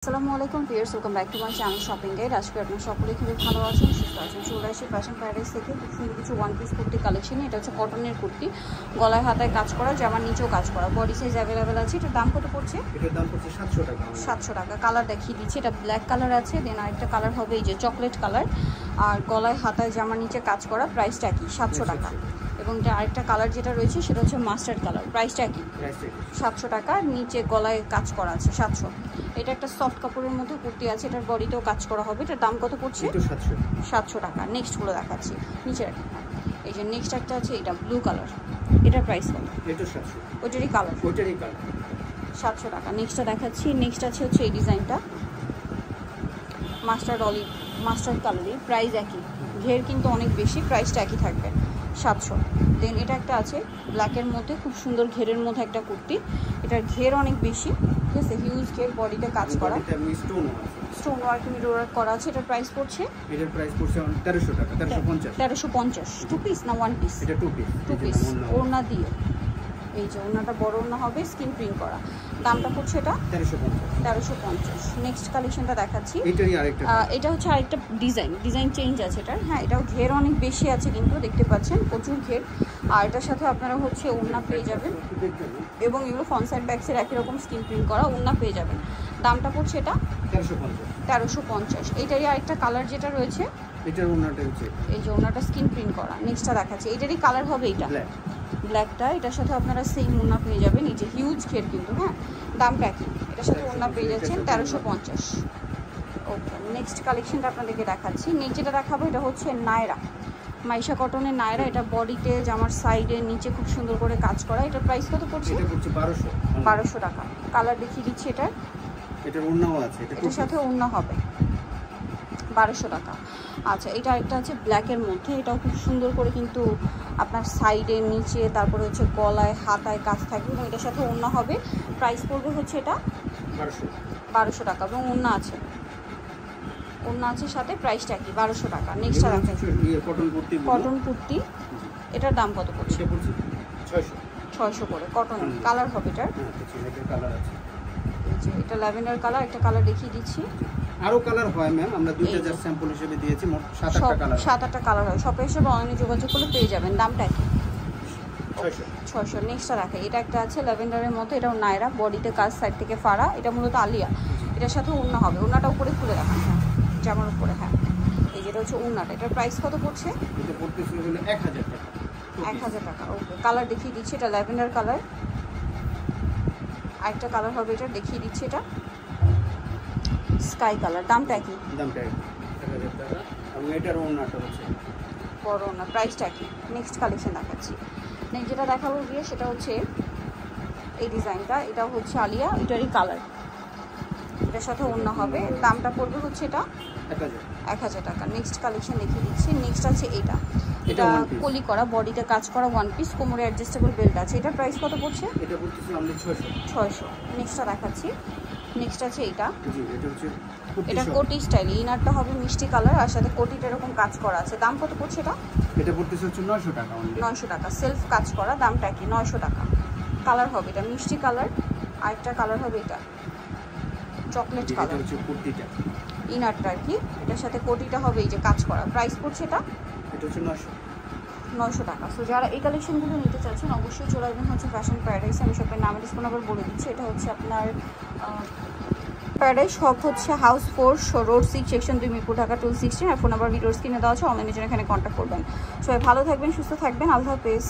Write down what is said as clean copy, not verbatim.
আসসালামু আলাইকুম viewers, welcome back to my channel shopping guide. আজকে আপনারা সকলে খুবই ভালো আছেন, সুস্থ আছেন। চলে আসি ফ্যাশন প্যারাডাইস থেকে খুব সুন্দর কিছু ওয়ান পিস কুর্তি কালেকশন। এটা হচ্ছে কটনের কুর্তি, গলায় হাতায় কাজ করা, জামার নিচেও কাজ করা, বডি সাইজ অ্যাভেলেবেল আছে। এটার দাম কত পড়ছে? এটার দাম পড়ছে 700 টাকা। 700 টাকা। কালার দেখিয়ে দিচ্ছি, এটা ব্ল্যাক কালার আছে, দেন আরেকটা কালার হবে এই যে চকলেট কালার, আর গলায় হাতায় জামার নিচে কাজ করা, প্রাইসটা কি 700 টাকা। এবং এটা আরেকটা কালার যেটা রয়েছে সেটা হচ্ছে মাস্টার্ড কালার, প্রাইসটা কি 700 টাকা। নিচে গলায় কাজ করা আছে 700। এটা একটা সফট কাপড়ের মধ্যে কুর্তি আছে, এটার বডিতেও কাজ করা হবে। এটার দাম কত পড়ছে? 700 টাকা। নেক্সটগুলো দেখাচ্ছি, নিচে রাখি। এই যে নেক্সট একটা আছে, এটা ব্লু কালার, এটার প্রাইস কত? এটা 700। ওইটারই কালার 700 টাকা। নেক্সটটা দেখাচ্ছি, নেক্সট আছে হচ্ছে এই ডিজাইনটা মাস্টার্ড কালারই, প্রাইস একই, ঘের কিন্তু অনেক বেশি, প্রাইসটা একই থাকবে 700। দেন এটা একটা আছে ব্ল্যাকের মধ্যে, খুব সুন্দর ঘেরের মধ্যে একটা কুর্তি, এটার ঘের অনেক বেশি, ঠিক আছে, হিউজ ঘের, বডিতে কাজ করা, স্টোন ওয়ার্ক মিরর ওয়ার্ক করা আছে। এটার প্রাইস পড়ছে 1300 টাকা। 1350। টু পিস না ওয়ান পিস? এটা টু পিস ওড়না দিয়ে, এই যে ওড়নাটা বড় ওড়না হবে, স্ক্রিন প্রিন্ট করা। দামটা পড়ছে এটা 1350। নেক্সট কালেকশনটা দেখাচ্ছি, এটা হচ্ছে আরেকটা ডিজাইন চেঞ্জ আছে এটার। হ্যাঁ, এটাও ঘের অনেক বেশি আছে, কিন্তু দেখতে পাচ্ছেন প্রচুর ঘের। আর এটার সাথে আপনারা হচ্ছে ওড়না পেয়ে যাবেন, এবং এগুলো ফ্রন্ট সাইড ব্যাক সাইড একই রকম স্ক্রিন প্রিন্ট করা ওড়না পেয়ে যাবেন। দামটা পড়ছে এটা 1350। এটারই আরেকটা কালার যেটা রয়েছে, এটার ওড়নাটা হচ্ছে এই যে ওড়নাটা স্ক্রিন প্রিন্ট করা। নেক্সটটা দেখাচ্ছি, এটারই কালার হবে এটা ব্ল্যাকটা, এটার সাথে আপনারা সেম ওড়না পেয়ে যাবেন। এই যে হিউজ ঘের কিন্তু, হ্যাঁ, দামটা একই, এটার সাথে ওড়না পেয়ে যাচ্ছেন 1350। ওকে, নেক্সট কালেকশনটা আপনাদেরকে দেখাচ্ছি। যেটা দেখাবো এটা হচ্ছে নায়রা, মাইশা কটনের নায়রা। এটা বডিতে জামার সাইডে নিচে খুব সুন্দর করে কাজ করা। এটার প্রাইস কত পড়ছে? 1200 টাকা। কালার দেখিয়ে দিচ্ছি, এটার ওড়নাও আছে, এটার সাথে ওড়না হবে 1200 টাকা। আচ্ছা, এটা আরেকটা আছে ব্ল্যাকের মধ্যে, এটাও খুব সুন্দর করে কিন্তু আপনার সাইডে নিচে, তারপরে হচ্ছে গলায় হাতায় কাজ থাকবে, এবং এটার সাথে ওড়না হবে। প্রাইস পড়বে হচ্ছে এটা 1200 টাকা, এবং ওড়না আছে সাথে, প্রাইসটা কি 1200 টাকা। নেক্সটটা দেখেন কটন কুর্তি, এটার দাম কত পড়ছে? 600 করে। কটন কালার হবে এটার, এটা ল্যাভেন্ডার কালার। একটা কালার দেখিয়ে দিচ্ছি, আরো কালার হয় ম্যাম, আমরা দুইটা জাস্ট স্যাম্পল হিসেবে দিয়েছি, মোট 7-8টা কালার হয়। শপে এসে অনলাইনে যোগাযোগ করলে পেয়ে যাবেন। দামটা কি 600। নেক্সটটা দেখে, এটা একটা আছে ল্যাভেন্ডারের মধ্যে, এটাও নায়রা, বডিতে কাজ, সাইড থেকে ফাড়া, এটা মূলত আলিয়া। এটার সাথে ওড়না হবে, ওড়নাটা উপরে খুলে রাখা, হ্যাঁ, জামার উপরে, হ্যাঁ, এই যেটা হচ্ছে ওড়নাটা। এটার প্রাইস কত পড়ছে? এটা পড়তেছে 1000 টাকা। 1000 টাকা। ওকে, কালার দেখিয়ে দিচ্ছি, এটা ল্যাভেন্ডার কালার। আরেকটা কালার হবে, এটা দেখিয়ে দিচ্ছি, এটা স্কাই কালার। দামটা কি? 1000 টাকা। এবং এটার ওড়নাটা হচ্ছে বড় ওড়না, প্রাইসটা কি? নেক্সট কালেকশন দেখাচ্ছি। নেক্সট যেটা দেখাবো গিয়ে সেটা হচ্ছে এই ডিজাইনটা, এটাও হচ্ছে আলিয়া, এটারই কালার, এটার সাথে ওড়না হবে। দামটা পড়বে হচ্ছে এটা 1000 টাকা। নেক্সট কালেকশন দেখিয়ে দিচ্ছি। নেক্সট আছে এটা কলি করা, বডিতে কাজ করা, ওয়ান পিস, কোমরে অ্যাডজাস্টেবল বেল্ট আছে। এটার প্রাইস কত পড়ছে? এটা পড়তেছে অনলি 600। নেক্সটটা দেখাচ্ছি, নেক্সট আছে এটা কোটি স্টাইল, ইনারটা হবে মিষ্টি কালার, আর সাথে কোটিটা এরকম কাজ করা আছে। দাম কত পড়ছে এটা? এটা পড়তেছে হচ্ছে 900 টাকা। 900 টাকা, সেলফ কাজ করা। দামটা কি? 900 টাকা। কালার হবে এটা মিষ্টি কালার, আরেকটা কালার হবে এটা চকলেট কালার। কুর্তিটা ইনারটা আর কি, এটার সাথে কোটিটা হবে এই যে কাজ করা। প্রাইস পড়ছে এটা হচ্ছে 900 টাকা। সো যারা এই কালেকশনগুলো নিতে চাচ্ছেন অবশ্যই চলে আসবেন হচ্ছে ফ্যাশন প্যারাডাইসে। আমি শপের নামের ডিসকাউন্ট আবার বলে দিচ্ছি, এটা হচ্ছে আপনার প্যারাডাইস শপ হচ্ছে house 4, road 6, section 2, Mirpur, Dhaka 216। আর ফোন নাম্বার ভিডিওর স্ক্রিনে দেওয়া আছে, অনলাইনে জন্য এখানে কন্ট্যাক্ট করবেন। সবাই ভালো থাকবেন, সুস্থ থাকবেন, আল্লাহ হাফেজ।